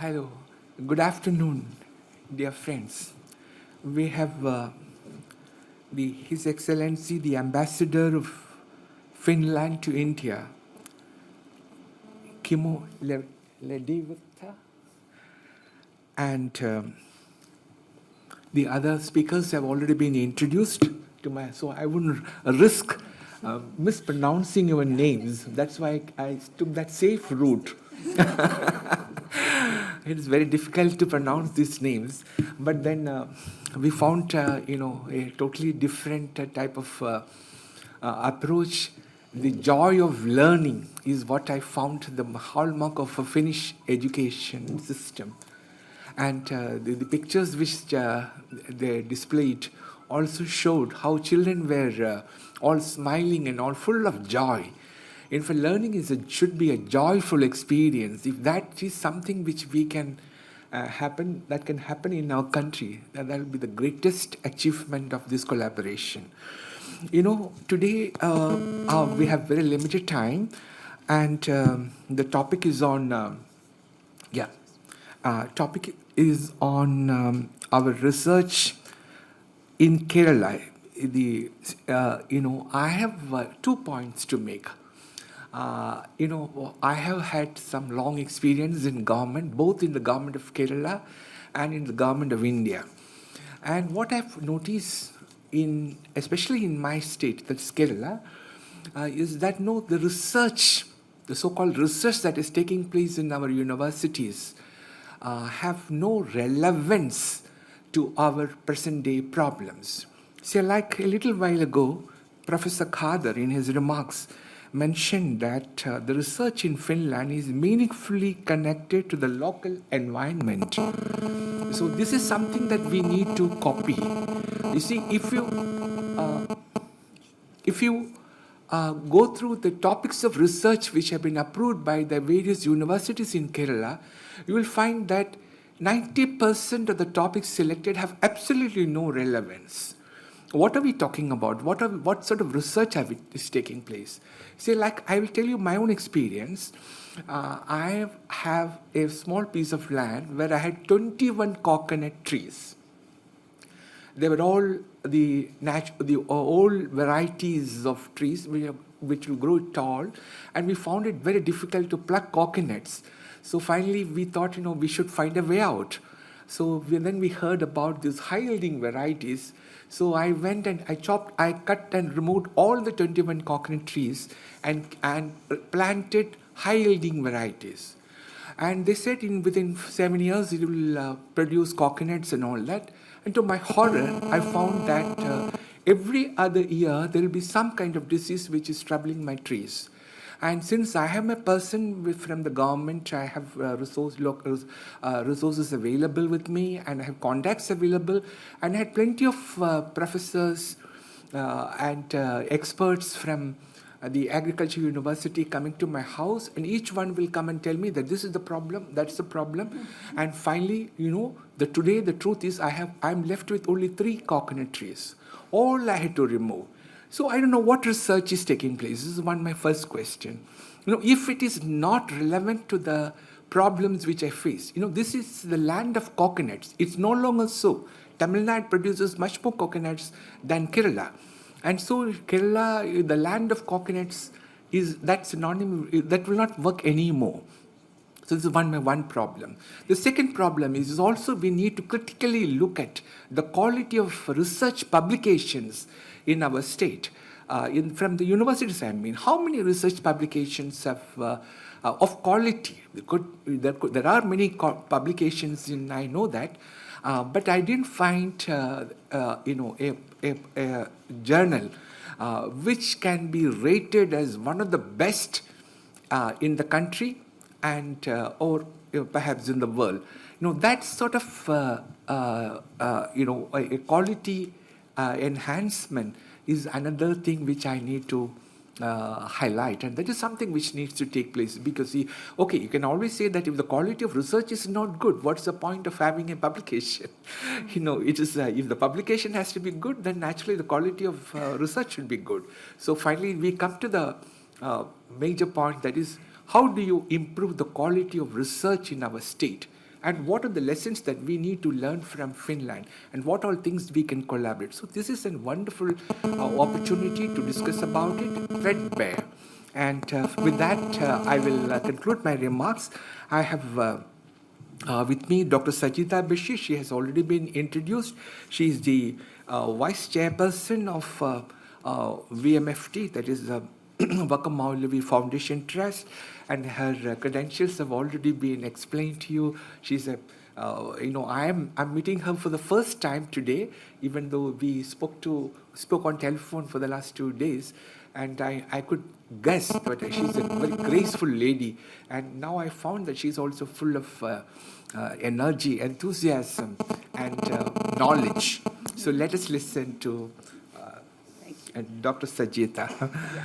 Hello, good afternoon, dear friends. We have His Excellency, the Ambassador of Finland to India, Kimmo Ledivata, and the other speakers have already been introduced to my, so I wouldn't risk mispronouncing your names. That's why I took that safe route. It is very difficult to pronounce these names, but then we found, a totally different type of approach. The joy of learning is what I found the hallmark of a Finnish education system. And the pictures which they displayed also showed how children were all smiling and all full of joy. In fact, learning should be a joyful experience. If that is something which we can that can happen in our country, that will be the greatest achievement of this collaboration. Today we have very limited time, and the topic is on topic is on our research in Kerala. I have 2 points to make. I have had some long experience in government, both in the government of Kerala and in the government of India. And what I've noticed especially in my state, that's Kerala, is that the research, the so-called research that is taking place in our universities, have no relevance to our present-day problems. So, like a little while ago, Professor Khadar, in his remarks, mentioned that the research in Finland is meaningfully connected to the local environment. So this is something that we need to copy. You see, if you go through the topics of research which have been approved by the various universities in Kerala, you will find that 90% of the topics selected have absolutely no relevance. What are we talking about? What sort of research is taking place? See, like I will tell you my own experience. I have a small piece of land where I had 21 coconut trees. They were all the old varieties of trees which will grow tall, and we found it very difficult to pluck coconuts. So finally, we thought, we should find a way out. So then we heard about these high-yielding varieties. So I went and I cut and removed all the 21 coconut trees and planted high-yielding varieties. And they said within 7 years it will produce coconuts and all that. And to my horror, I found that every other year there will be some kind of disease which is troubling my trees. And since I am a person from the government, I have resources available with me, and I have contacts available, and I had plenty of professors and experts from the agriculture university coming to my house, and each one will come and tell me that this is the problem, that's the problem. And finally, today the truth is I'm left with only 3 coconut trees. All I had to remove. So I don't know what research is taking place. This is my first question. If it is not relevant to the problems which I face, this is the land of coconuts. It's no longer so. Tamil Nadu produces much more coconuts than Kerala. And so Kerala, the land of coconuts, that synonym that will not work anymore. So this is one problem. The second problem is also we need to critically look at the quality of research publications in our state. From the universities, I mean, how many research publications have of quality? There are many publications, I know that, but I didn't find a journal which can be rated as one of the best in the country and or perhaps in the world. That sort of a quality enhancement is another thing which I need to highlight, and that is something which needs to take place, because you can always say that if the quality of research is not good, what's the point of having a publication? It is if the publication has to be good, then naturally the quality of research should be good. So finally we come to the major point, that is, how do you improve the quality of research in our state? and what are the lessons that we need to learn from Finland, and what all things we can collaborate. So this is a wonderful opportunity to discuss about it threadbare. And with that, I will conclude my remarks. I have with me Dr. Sajita Bishi. She has already been introduced. She is the Vice Chairperson of VMFT, that is the Vakam Maulavi Foundation Trust, and her credentials have already been explained to you. She's a I'm meeting her for the first time today, even though we spoke on telephone for the last 2 days, and I could guess that she's a very graceful lady, and now I found that she's also full of energy, enthusiasm, and knowledge. So let us listen to Dr. Sajita.